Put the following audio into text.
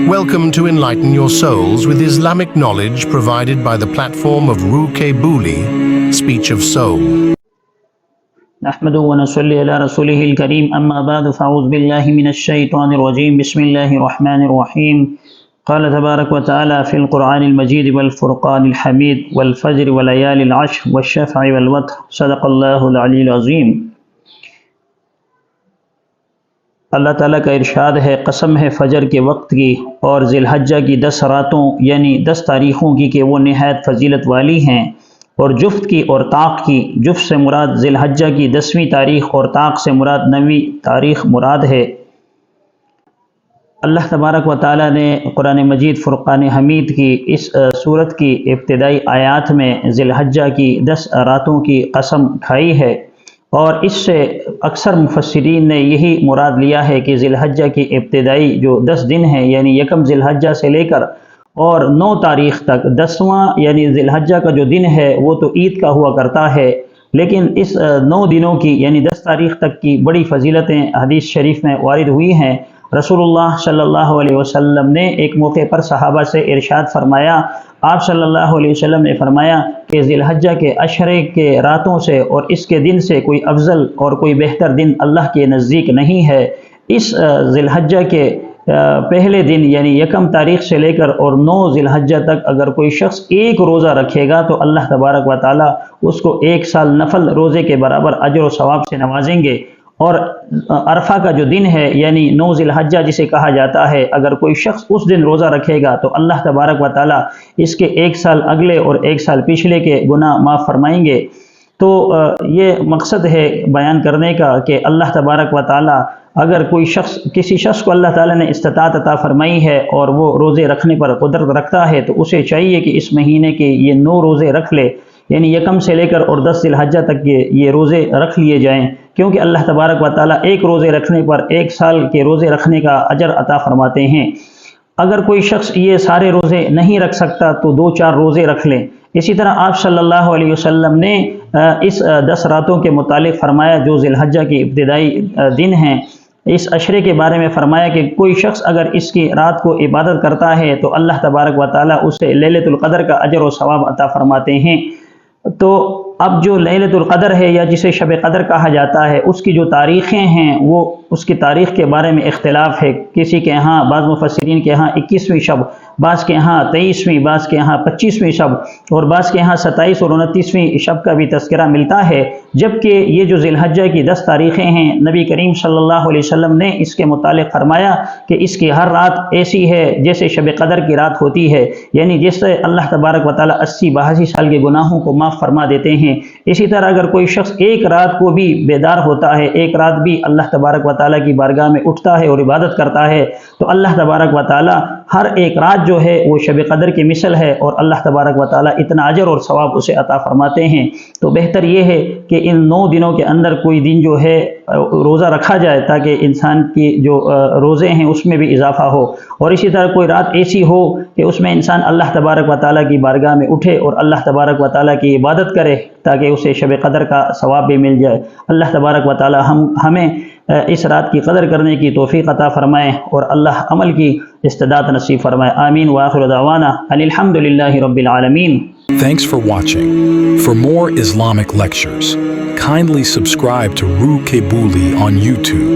Welcome to Enlighten Your Souls with Islamic knowledge provided by the platform of Ruke Buli, Speech of Soul. نحمده ونصلي على رسوله الكريم أما بعد فأعوذ بالله من الشيطان الرجيم بسم الله الرحمن الرحيم قال تبارك وتعالى في القرآن المجيد والفرقان الحميد والفجر وليالي العشر والشفع والوتر صدق الله العلي العظيم۔ اللہ تعالیٰ کا ارشاد ہے، قسم ہے فجر کے وقت کی اور ذی الحجہ کی 10 راتوں یعنی 10 تاریخوں کی کہ وہ نہایت فضیلت والی ہیں، اور جفت کی اور طاق کی۔ جفت سے مراد ذی الحجہ کی 10ویں تاریخ اور طاق سے مراد 9ویں تاریخ مراد ہے۔ اللہ تبارک و تعالیٰ نے قرآن مجید فرقان حمید کی اس سورت کی ابتدائی آیات میں ذی الحجہ کی 10 راتوں کی قسم کھائی ہے، اور اس سے اکثر مفسرین نے یہی مراد لیا ہے کہ ذی الحجہ کی ابتدائی جو 10 دن ہیں یعنی یکم ذی الحجہ سے لے کر اور 9 تاریخ تک، 10واں یعنی ذی الحجہ کا جو دن ہے وہ تو عید کا ہوا کرتا ہے، لیکن اس 9 دنوں کی یعنی 10 تاریخ تک کی بڑی فضیلتیں حدیث شریف میں وارد ہوئی ہیں۔ رسول اللہ صلی اللہ علیہ وسلم نے ایک موقع پر صحابہ سے ارشاد فرمایا، آپ صلی اللہ علیہ وسلم نے فرمایا کہ ذی الحجہ کے عشرے کے راتوں سے اور اس کے دن سے کوئی افضل اور کوئی بہتر دن اللہ کے نزدیک نہیں ہے۔ اس ذی الحجہ کے پہلے دن یعنی یکم تاریخ سے لے کر اور 9 ذی الحجہ تک اگر کوئی شخص ایک روزہ رکھے گا تو اللہ تبارک و تعالیٰ اس کو 1 سال نفل روزے کے برابر اجر و ثواب سے نوازیں گے۔ اور عرفہ کا جو دن ہے یعنی 9 ذی الحجہ جسے کہا جاتا ہے، اگر کوئی شخص اس دن روزہ رکھے گا تو اللہ تبارک و تعالیٰ اس کے 1 سال اگلے اور 1 سال پچھلے کے گناہ معاف فرمائیں گے۔ تو یہ مقصد ہے بیان کرنے کا کہ اللہ تبارک و تعالیٰ اگر کوئی شخص کسی شخص کو اللہ تعالیٰ نے استطاعت عطا فرمائی ہے اور وہ روزے رکھنے پر قدرت رکھتا ہے تو اسے چاہیے کہ اس مہینے کے یہ 9 روزے رکھ لے، یعنی یکم سے لے کر اور 10 ذی الحجہ تک یہ روزے رکھ لیے جائیں، کیونکہ اللہ تبارک و تعالیٰ ایک روزے رکھنے پر 1 سال کے روزے رکھنے کا اجر عطا فرماتے ہیں۔ اگر کوئی شخص یہ سارے روزے نہیں رکھ سکتا تو 2-4 روزے رکھ لیں۔ اسی طرح آپ صلی اللہ علیہ وسلم نے اس 10 راتوں کے متعلق فرمایا جو ذی الحجہ کی ابتدائی دن ہیں، اس عشرے کے بارے میں فرمایا کہ کوئی شخص اگر اس کی رات کو عبادت کرتا ہے تو اللہ تبارک و تعالیٰ اسے لیلۃ القدر کا اجر و ثواب عطا فرماتے ہیں۔ تو اب جو لیلۃ القدر ہے یا جسے شب قدر کہا جاتا ہے، اس کی جو تاریخیں ہیں وہ اس کی تاریخ کے بارے میں اختلاف ہے۔ کسی کے ہاں، بعض مفسرین کے ہاں 21ویں شب، بعض کے ہاں 23ویں، بعض کے ہاں 25ویں شب، اور بعض کے ہاں 27 اور 29ویں شب کا بھی تذکرہ ملتا ہے۔ جبکہ یہ جو ذی الحجہ کی 10 تاریخیں ہیں، نبی کریم صلی اللہ علیہ وسلم نے اس کے متعلق فرمایا کہ اس کی ہر رات ایسی ہے جیسے شب قدر کی رات ہوتی ہے، یعنی جس سے اللہ تبارک و تعالیٰ 80-82 سال کے گناہوں کو معاف فرما دیتے ہیں۔ اسی طرح اگر کوئی شخص ایک رات کو بھی بیدار ہوتا ہے، ایک رات بھی اللہ تبارک و تعالیٰ کی بارگاہ میں اٹھتا ہے اور عبادت کرتا ہے تو اللہ تبارک و تعالیٰ ہر ایک رات جو ہے وہ شب قدر کی مثل ہے، اور اللہ تبارک و تعالیٰ اتنا اجر اور ثواب اسے عطا فرماتے ہیں۔ تو بہتر یہ ہے کہ ان 9 دنوں کے اندر کوئی دن جو ہے روزہ رکھا جائے تاکہ انسان کی جو روزے ہیں اس میں بھی اضافہ ہو، اور اسی طرح کوئی رات ایسی ہو کہ اس میں انسان اللہ تبارک و تعالیٰ کی بارگاہ میں اٹھے اور اللہ تبارک و تعالیٰ کی عبادت کرے تاکہ اسے شب قدر کا ثواب بھی مل جائے۔ اللہ تبارک و تعالیٰ ہمیں اس رات کی قدر کرنے کی توفیق عطا فرمائے اور اللہ عمل کی استعداد نصیب فرمائے۔ آمین وآخر دعوانا ان الحمد للہ رب العالمین۔ Thanks for watching. For more Islamic lectures, kindly subscribe to Ruke Buli on YouTube.